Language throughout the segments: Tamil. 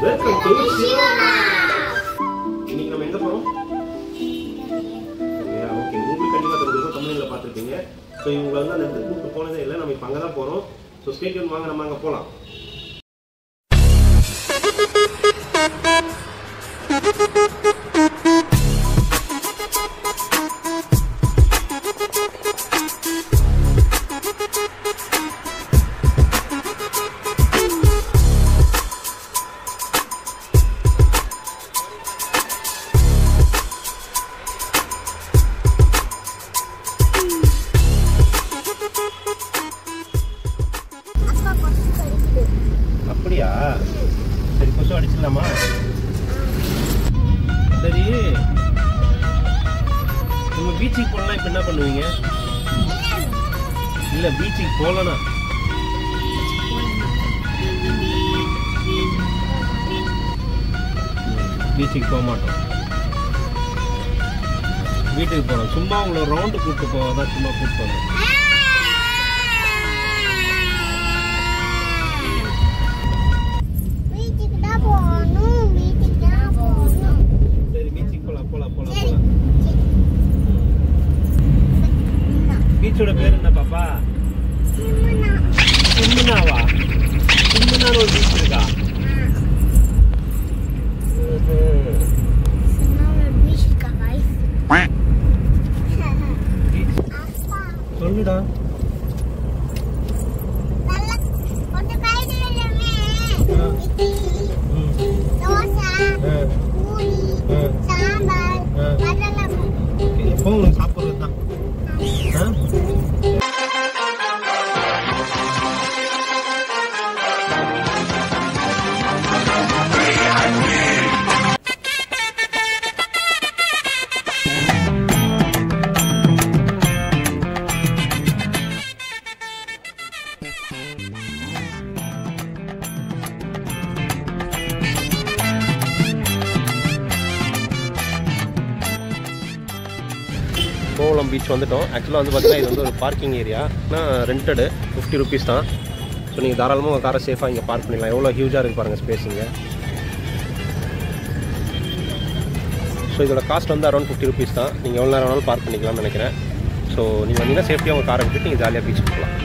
வெல்கம் டு இன்னைக்கு நம்ம எங்க போறோம்? ஓகே, உங்களுக்கு கண்டிப்பா தெரிஞ்சிருக்கும், தமிழ்ல பார்த்துருப்பீங்க. ஸோ இவங்க வந்து அந்த இடத்துக்கு கூப்பிட்டு போனதே இல்லை, நம்ம இப்போ அங்கே தான் போகிறோம். ஸோ ஸ்டே டியூன், வாங்க நம்ம அங்கே போகலாம். அப்படியா? சரி, கொசு அடிச்சிடலாமா? சரி, நீங்க பீச்சுக்கு போகலாம், இப்போ என்ன பண்ணுவீங்க? இல்லை, பீச்சுக்கு போகலனா பீச்சுக்கு போக மாட்டோம், வீட்டுக்கு போகிறோம். சும்மா உங்களை ரவுண்டு கூப்பிட்டு போவதான், சும்மா கூப்பிட்டு போனோம். பீச்சோட பேர் என்ன பாப்பா? சிம்முனாவா? சிம்முனான்னு ஒரு பீச் இருக்கா? சொல்லுடா. எப்போ உங்களுக்கு சாப்பிட்றது தான். கோவளம் பீச் வந்துட்டோம். ஆக்சுவலாக வந்து பார்த்தீங்கன்னா இது வந்து ஒரு பார்க்கிங் ஏரியா, ஆனால் ரெண்டடு 50 rupees தான். ஸோ நீங்கள் தாராளமாக உங்கள் காரை சேஃபாக இங்கே பார்க் பண்ணிக்கலாம். எவ்வளோ ஹியூஜாக இருக்குது பாருங்கள் ஸ்பேஸ் இங்கே. ஸோ இதோட காஸ்ட் வந்து அரௌண்ட் 50 rupees தான். நீங்கள் எவ்வளோ நேரம் வேணாலும் பார்க் பண்ணிக்கலாம்னு நினைக்கிறேன். ஸோ நீங்கள் வந்தீங்கன்னா சேஃப்டியாக உங்கள் காரை விட்டுட்டு நீங்கள் ஜாலியாக பீச் போகலாம்.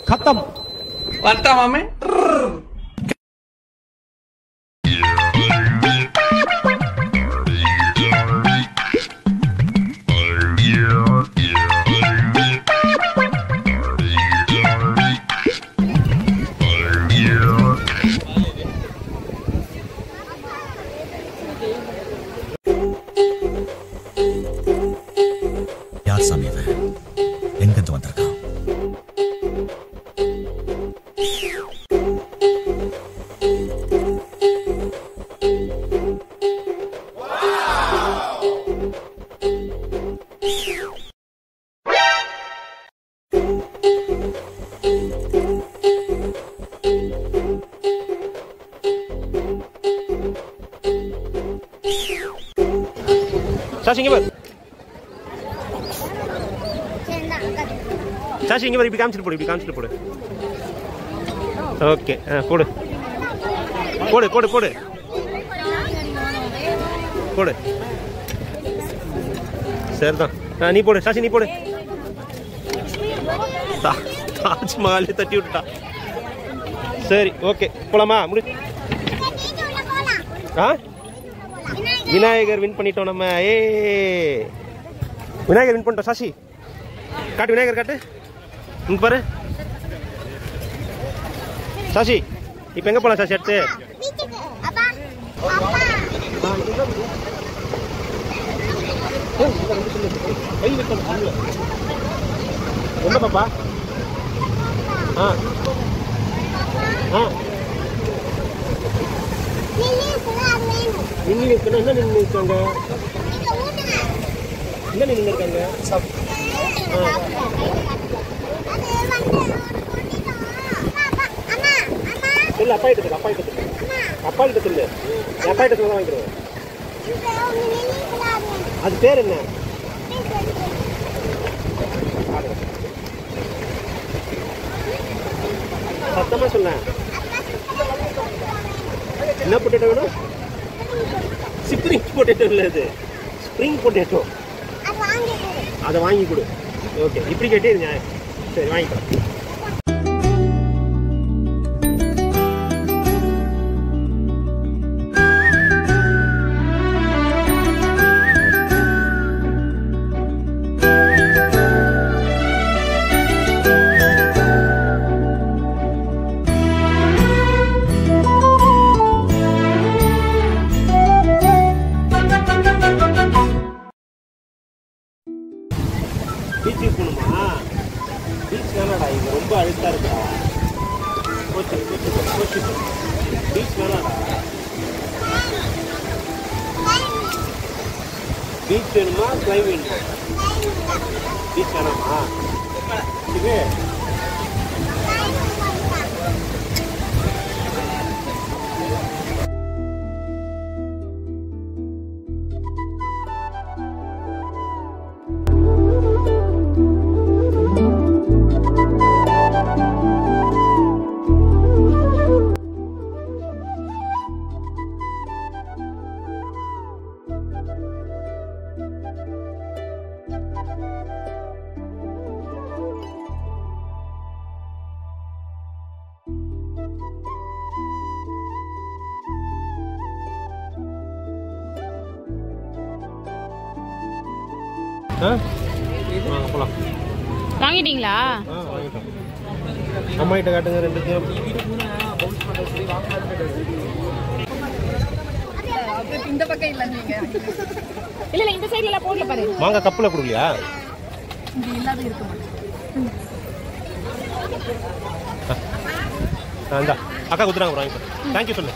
खत्म पता मामे यार समीप है इनके तो अंदर का சாஷி இங்கே பாரு. சாஷி இங்கே பாரு, இப்படி காமிச்சிட்டு போடு, இப்படி காமிச்சிட்டு போடு. ஓகே, போடு போடு போடு போடு போடு. சரிதான், நீ போடு சாஷி, நீ போடு. தாஜ்மஹாலே தட்டி விட்டுட்டா. சரி ஓகே போலாமா? விநாயகர் வின் பண்ணிட்டோம் நம்ம. விநாயகர் வின் பண்ணிட்டோம். சாஷி காட்டு, விநாயகர் காட்டு. இங்க பாரு சாஷி. இப்போ எங்க போலாம் சாஷி? அடுத்து என்ன பாப்பா? நின்று இருக்கணும். என்ன நின்று இருக்காங்க? என்ன நின்று இருக்காங்க? இல்ல அப்பா கிட்ட சொல்லு, அப்பா கிட்ட சொல்லு, அப்பா கிட்ட சொல்லு. அப்பா கிட்ட சொல்ல வாங்கிக்கிறேன். அது பேர் என்ன? சத்தமா சொல்ல. என்ன பொட்டேட்டோ வேணும்? ஸ்ப்ரிங் பொட்டேட்டோ இல்லை, அது ஸ்ப்ரிங் பொட்டேட்டோ. அதை வாங்கி கொடு. ஓகே, இப்படி கேட்டே நியாயம். சரி வாங்கிக்கலாம். பீச்சுக்கு போகணுமா? பீச் வேணாடா, இங்கே ரொம்ப அழுக்காக இருக்குடா. போச்சு போச்சு போச்சு. பீச் வேணாடா. பீச் வேணுமா? கிளைம் வேணுமா? பீச் வேணாமா? இது போலாம். வாங்கிட்டீங்களா? வாங்கிட்டோம். அம்மா கிட்ட காட்டுங்க ரெண்டுத்தையும். இந்த பக்கம் இல்ல, நீங்க இல்ல இந்த சைடுல எல்லாம் போடல பாரு. மாங்க கப்புல குடுலையா? இங்க இல்லாத இருக்கு. இந்தா அக்கா குடுறாங்க, வாங்கிக்கோ. थैंक यू சொல்லு.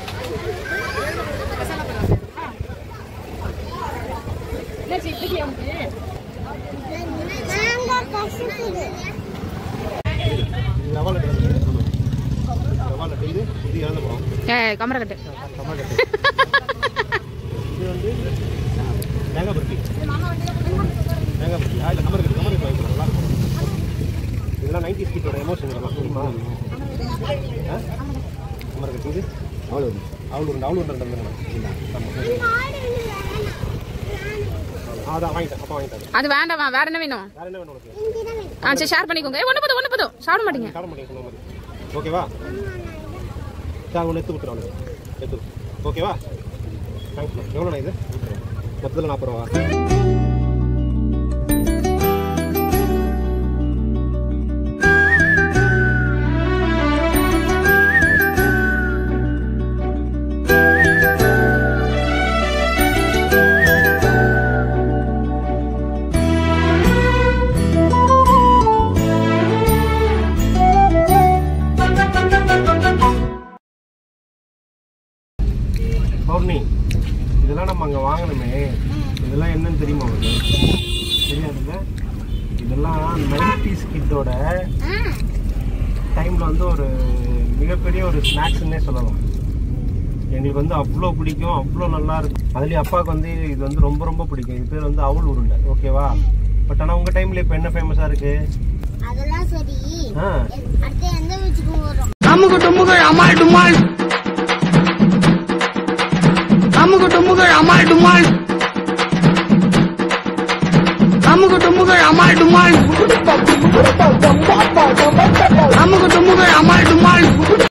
என்ன சிப்பிக்கு வந்து மாங்க பசுக்குது. லவல இது லவல இது இறந்து போறோம். கேமரா கட்டு. கேமரா கட்டு. இது வந்து தேங்காய் பருப்பி. தேங்காய் பருப்பி. இல்ல கேமரா கட்டு வாங்கிக்கலாம். இதெல்லாம் 90s கிட்டோட எமோஷன் இதெல்லாம் தெரியுமா? கேமரா கட்டு. இது அவ்வளோ ரெண்டு அதான் வாங்கிட்டேன். அப்பா வாங்கிட்டேன். அது வேண்டாம், வேற என்ன வேணும்? வேற என்ன வேணும் உனக்கு? சரி ஷேர் பண்ணிக்கோங்க. ஒண்ணு போதும் சாப்பிட மாட்டீங்க. சாப்பிட மாட்டீங்க. ஓகேவா? சார் ஒன்று எடுத்து கொடுத்துருவாங்க. எடுத்து ஓகேவா? தேங்க்ஸ். எவ்வளோண்ணா இது? மொத்தத்தில் 40 ரூபா. பௌர்ணி, இதெல்லாம் நம்ம அங்கே வாங்கணுமே, இதெல்லாம் என்னன்னு தெரியுமா உங்களுக்கு? தெரியாதுல்ல? இதெல்லாம் 90s கிட்டோட டைமில் வந்து ஒரு மிகப்பெரிய ஒரு ஸ்நாக்ஸ்ன்னே சொல்லலாம். எங்களுக்கு வந்து அவ்வளோ பிடிக்கும், அவ்வளோ நல்லா இருக்கும். அதுலேயும் அப்பாவுக்கு வந்து இது வந்து ரொம்ப ரொம்ப பிடிக்கும். இது பேர் வந்து அவுள் உருண்டை. ஓகேவா? பட் ஆனால் உங்கள் டைமில் இப்போ என்ன ஃபேமஸாக இருக்கு? அதெல்லாம் சரி. அடுத்து எந்த வீட்டுக்கு வரோம்? அமுகு டுமுகள் அமால் டுமால். அமுகு டுமுகள் அமால் டுமால். அமுகு டுமுகள் அமால் டுமால். Let's go.